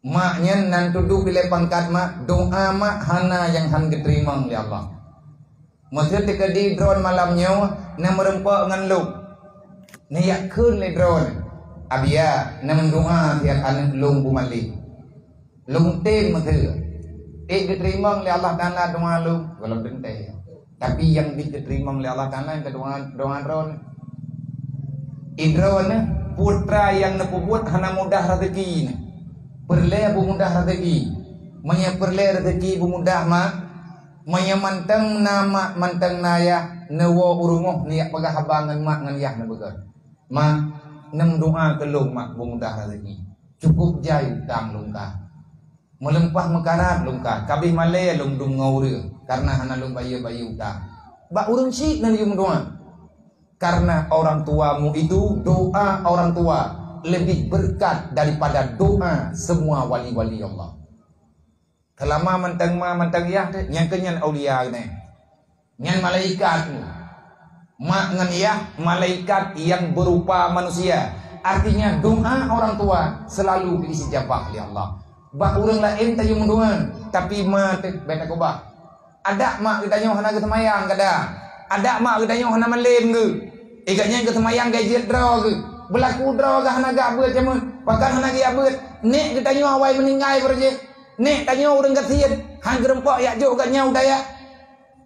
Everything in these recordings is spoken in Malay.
maknya nan tuduh bila pangkat mak doa mak hana yang han diterima oleh Allah. Maksud tika di drone malamnya na merempak ngan lu. Na yakun le drone. Abia na mendoa tiap anak lung bumali. Lung tem maksud. Diterima oleh Allah Taala doa lu kalau dente. Tapi yang diterima oleh Allah Taala yang doa drone. Drone putra yang nepubut hana mudah rezeki ni. Perle mudah rezeki, manya perle rezeki mudah mak, manya manteng nama manteng naya newo urungoh niak pagah habangan mak ngan yah nebegar, mak nem doa kelung mak mudah rezeki, cukup jai utang lungkah, melempah mekarat lungkah, kabih malay lung dung ngaure, karena hana lung bayi utang, bak urung syik nan yung doa, karena orang tuamu itu doa orang tua lebih berkat daripada doa semua wali-wali Allah. Kelama mentang ya, yang kenyan aulia ni, yang malaikat ni, mak ngan ya malaikat yang berupa manusia. Artinya doa orang tua selalu diijabah oleh Allah. Bah orang lain tak yung doa, tapi mak beta ko bah. Ada mak kita nyoh hana kesemayang kada. Ada mak kita nyoh hana malem ke. Ikatnya kesemayang gajet draw ke. Berlaku draw gah naga beut jamun pakan hana dia beut nek kita nyu awai meninggai berje nek tanyo urang kasian hang gerempok ya jo ganya udaya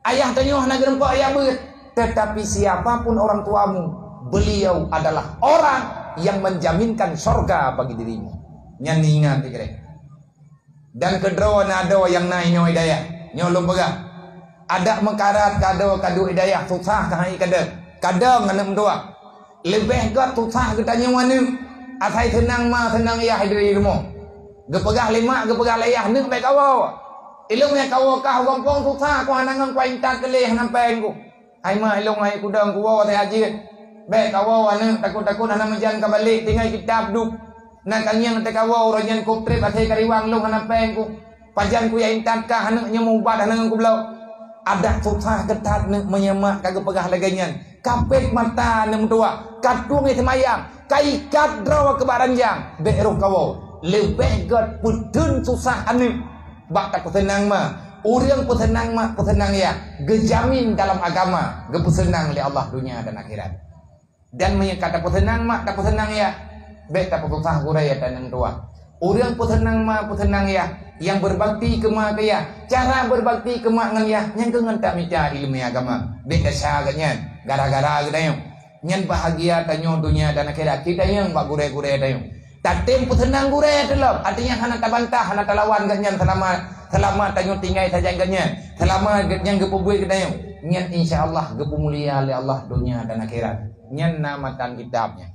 ayah tanyo hana gerempok ya beut. Tetapi siapapun orang tuamu, beliau adalah orang yang menjaminkan surga bagi dirimu. Nyan ingat dikira. Dan kedua nado yang nai nyo hidayah nyo lumbaga ada mekarat kado hidayah susah kahai kadang nganem doa lebih gat susah ketanya mana asai senang ya hidri rumah gepegah lima gepegah layah nek baik kawo ilung nya kawo kah gampang susah ko hanangan ko inta keleh nampeng ko ai ma ilung ai kudang ko wa teh haji baik kawo ane takut hana menjan ka balik tinggal kitab duk nak kanyang teh kawo rojan ko trip asai kariwang lung nampeng ko pajan ku ya inta ka hana nya mubat hanangan ko belau ada susah ketat nek menyemak kagak pegah laganyan kapet mata nem tua kadung itu mayang kai kat draw ke baranjang beru kawo lebih gat putun susah ane bak tak senang ma urang pesenang ma pesenang ya gejamin dalam agama gepesenang oleh Allah dunia dan akhirat dan menyekata pesenang ma tak pesenang ya be tak susah guraya dan nem tua urang pesenang ma pesenang ya yang berbakti ke mak ya cara berbakti ke mak ngan ya yang kengan tak mica ilmu agama beda syaganya gara-gara kita yang bahagia tanyo dunia dan akhirat kita yang bak gure-gure tayo tatem pesenang gure dalam artinya hana tabantah hana talawan ganyan selama tanyo tinggai saja ganyan selama yang gepubui kita yang insyaallah gepu mulia oleh Allah dunia dan akhirat nyan namatan kitabnya